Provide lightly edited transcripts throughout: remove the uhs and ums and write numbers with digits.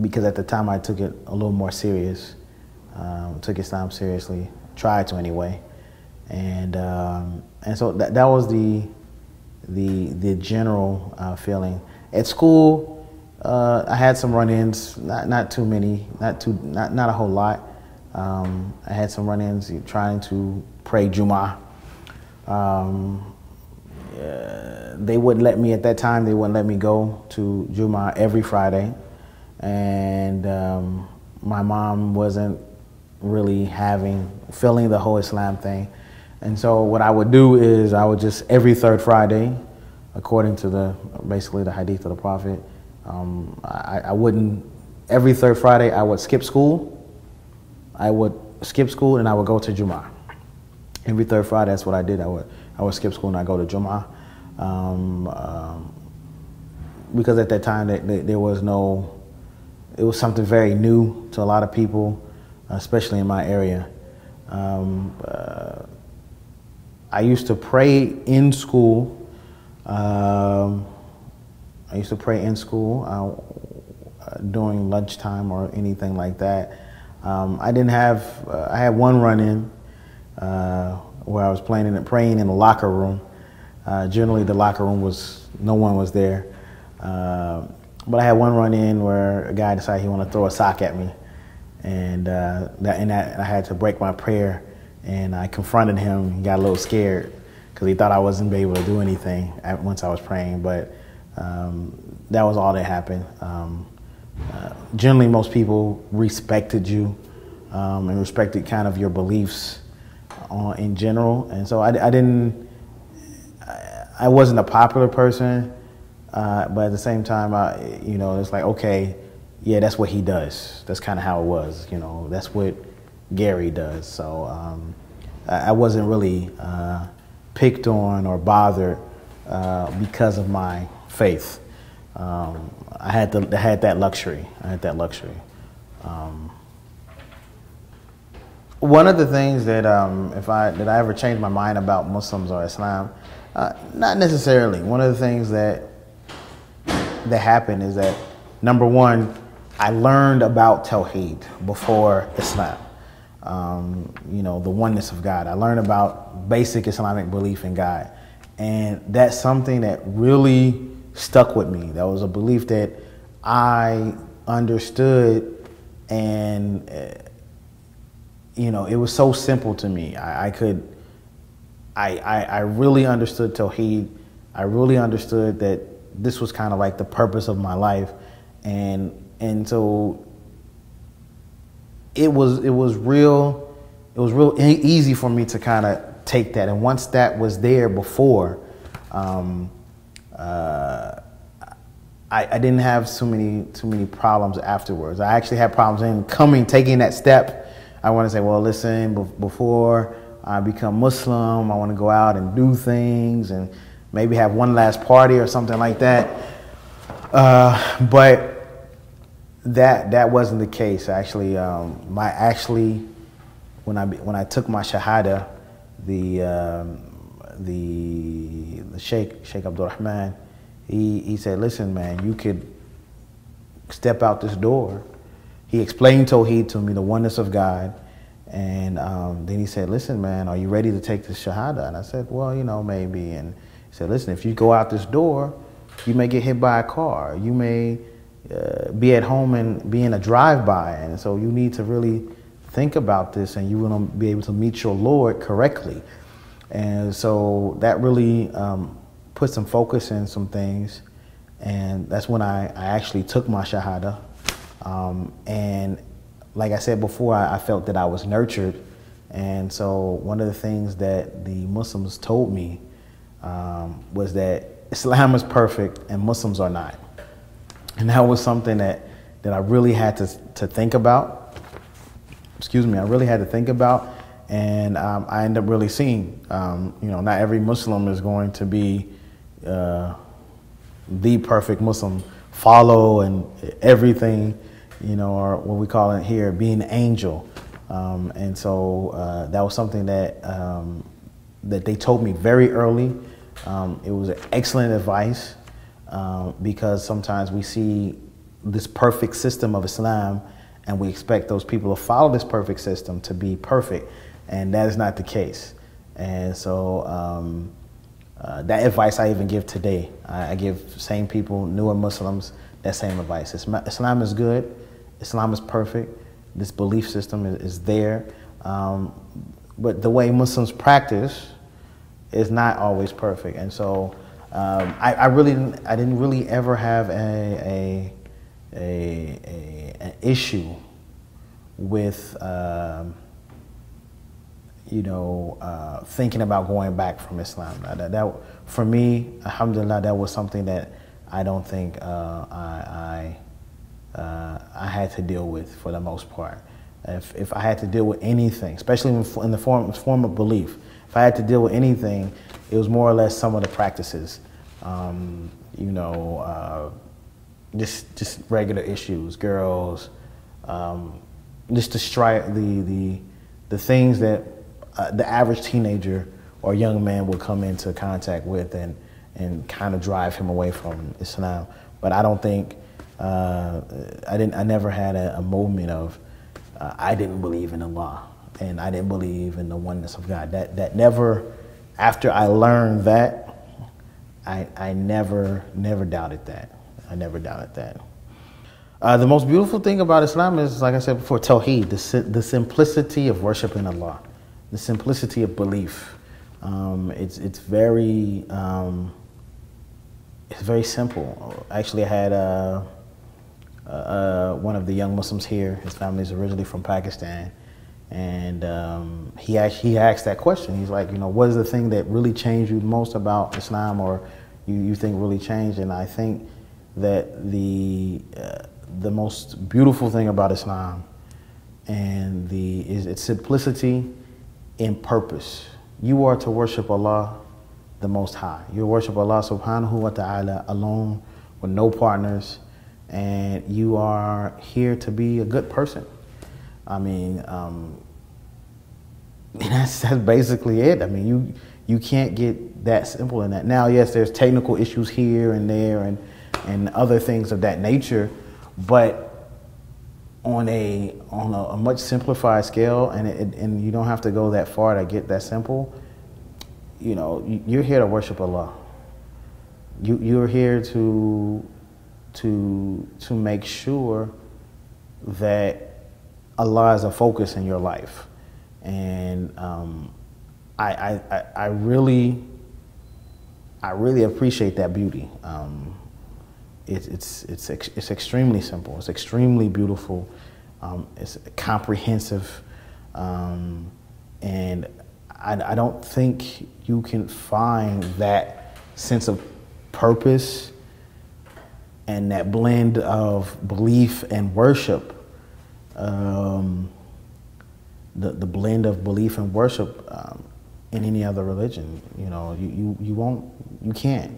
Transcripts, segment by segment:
because at the time I took it a little more serious, took Islam seriously, tried to anyway, and so that was the general feeling. At school, I had some run-ins, not too many, not a whole lot. I had some run-ins trying to pray Jumu'ah. They wouldn't let me at that time. They wouldn't let me go to Jumu'ah every Friday, and my mom wasn't really feeling the whole Islam thing. And so what I would do is I would just every third Friday, according to basically the hadith of the Prophet, every third Friday I would skip school. I would skip school and I would go to Jumu'ah. Every third Friday, that's what I did. I would skip school and I go to Jumu'ah. Because at that time there was it was something very new to a lot of people, especially in my area. I used to pray in school. During lunchtime or anything like that. I had one run-in where I was praying in the locker room. Generally the locker room no one was there. But I had one run-in where a guy decided he wanted to throw a sock at me. And I had to break my prayer, and I confronted him. He got a little scared because he thought I wasn't be able to do anything once I was praying, but that was all that happened. Generally, most people respected you and respected kind of your beliefs in general, and so I wasn't a popular person, but at the same time, it's like, okay, yeah, that's what he does. That's kind of how it was, that's what Gary does. So I wasn't really picked on or bothered because of my faith. I had that luxury. One of the things that did I ever change my mind about Muslims or Islam? Not necessarily. One of the things that happened is that, number one, I learned about Tawheed before Islam. The oneness of God. I learned about basic Islamic belief in God, and that's something that really stuck with me. That was a belief that I understood, and it was so simple to me. I really understood Tawheed. I really understood that this was kind of like the purpose of my life, and so it was real easy for me to kind of take that. And once that was there before, I didn't have too many problems afterwards. I actually had problems taking that step. I want to say, well, listen, before I become Muslim, I want to go out and do things and maybe have one last party or something like that. But that wasn't the case. Actually, when I took my Shahada, the Sheikh Abdul Rahman, he said, listen, man, you could step out this door. He explained Tawheed to me, the oneness of God. And then he said, listen, man, are you ready to take the Shahada? And I said, well, maybe. And he said, listen, if you go out this door, you may get hit by a car. You may be at home and be in a drive-by. And so you need to really think about this, and you want to be able to meet your Lord correctly. And so that really put some focus in some things. And that's when I actually took my Shahada. And like I said before, I felt that I was nurtured. And so one of the things that the Muslims told me was that Islam is perfect and Muslims are not. And that was something that I really had to think about. I really had to think about. And I ended up really seeing, not every Muslim is going to be the perfect Muslim, follow and everything, or what we call it here, being an angel. And so that was something that they told me very early. It was excellent advice because sometimes we see this perfect system of Islam, and we expect those people to follow this perfect system to be perfect, and that is not the case. And so that advice I even give today. I give same people, newer Muslims, that same advice. Islam is good. Islam is perfect. This belief system is there. But the way Muslims practice is not always perfect. And so I didn't really ever have an issue with thinking about going back from Islam. That for me, alhamdulillah, that was something that I don't think I had to deal with for the most part. If I had to deal with anything, especially in the form of belief, if I had to deal with anything, it was more or less some of the practices, just regular issues, girls, just the things that the average teenager or young man would come into contact with and kind of drive him away from Islam. But I don't think I never had a moment of I didn't believe in Allah and I didn't believe in the oneness of God. That never, after I learned that, I never doubted that. I never doubted that. The most beautiful thing about Islam is, like I said before, Tawheed, the simplicity of worshiping Allah, the simplicity of belief. It's very simple. Actually, I had one of the young Muslims here. His family is originally from Pakistan, and he asked that question. He's like, what is the thing that really changed you most about Islam, or you think really changed? And I think that the most beautiful thing about Islam is its simplicity in purpose. You are to worship Allah, the Most High. You worship Allah subhanahu wa ta'ala alone, with no partners, and you are here to be a good person. I mean, that's basically it. I mean, you can't get that simple in that. Now, yes, there's technical issues here and there and other things of that nature, but on a much simplified scale, and you don't have to go that far to get that simple. You're here to worship Allah. You're here to make sure that Allah is a focus in your life, and I really appreciate that beauty. It's extremely simple. It's extremely beautiful. It's comprehensive, and I don't think you can find that sense of purpose and that blend of belief and worship. The blend of belief and worship in any other religion. You can't.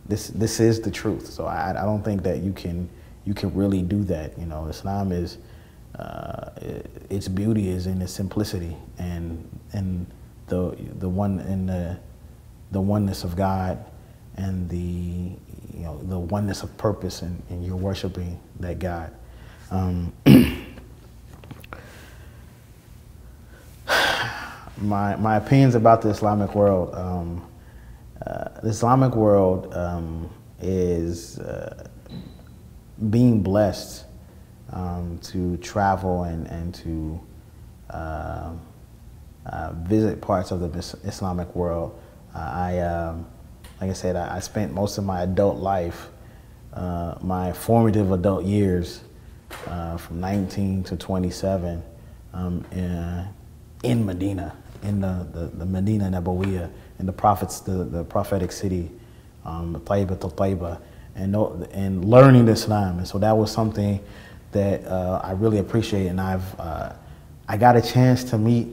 This is the truth. So I don't think that you can really do that. Islam is its beauty is in its simplicity and the oneness of God and the oneness of purpose, and you're worshiping that God. My opinions about the Islamic world. The Islamic world is being blessed to travel and to visit parts of the Islamic world. Like I said, I spent most of my adult life, my formative adult years, from 19 to 27, in Medina, in the Medina Nabawiyah, in the prophetic city, Tayyiba, and learning Islam. And so that was something that I really appreciate, and I got a chance to meet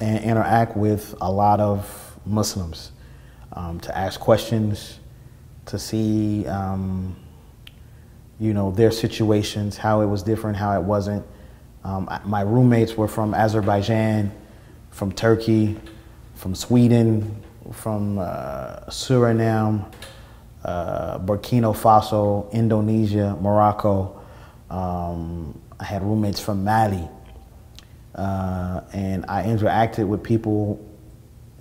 and interact with a lot of Muslims, to ask questions, to see their situations, how it was different, how it wasn't. My roommates were from Azerbaijan, from Turkey, from Sweden, from Suriname, Burkina Faso, Indonesia, Morocco. I had roommates from Mali. And I interacted with people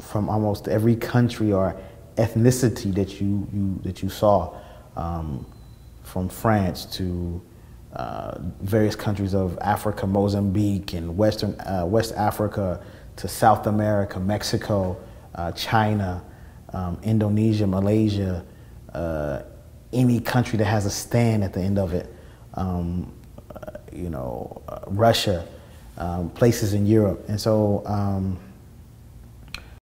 from almost every country or ethnicity that you saw, from France to various countries of Africa, Mozambique, and West Africa, to South America, Mexico, China, Indonesia, Malaysia, any country that has a stand at the end of it, Russia, places in Europe. And so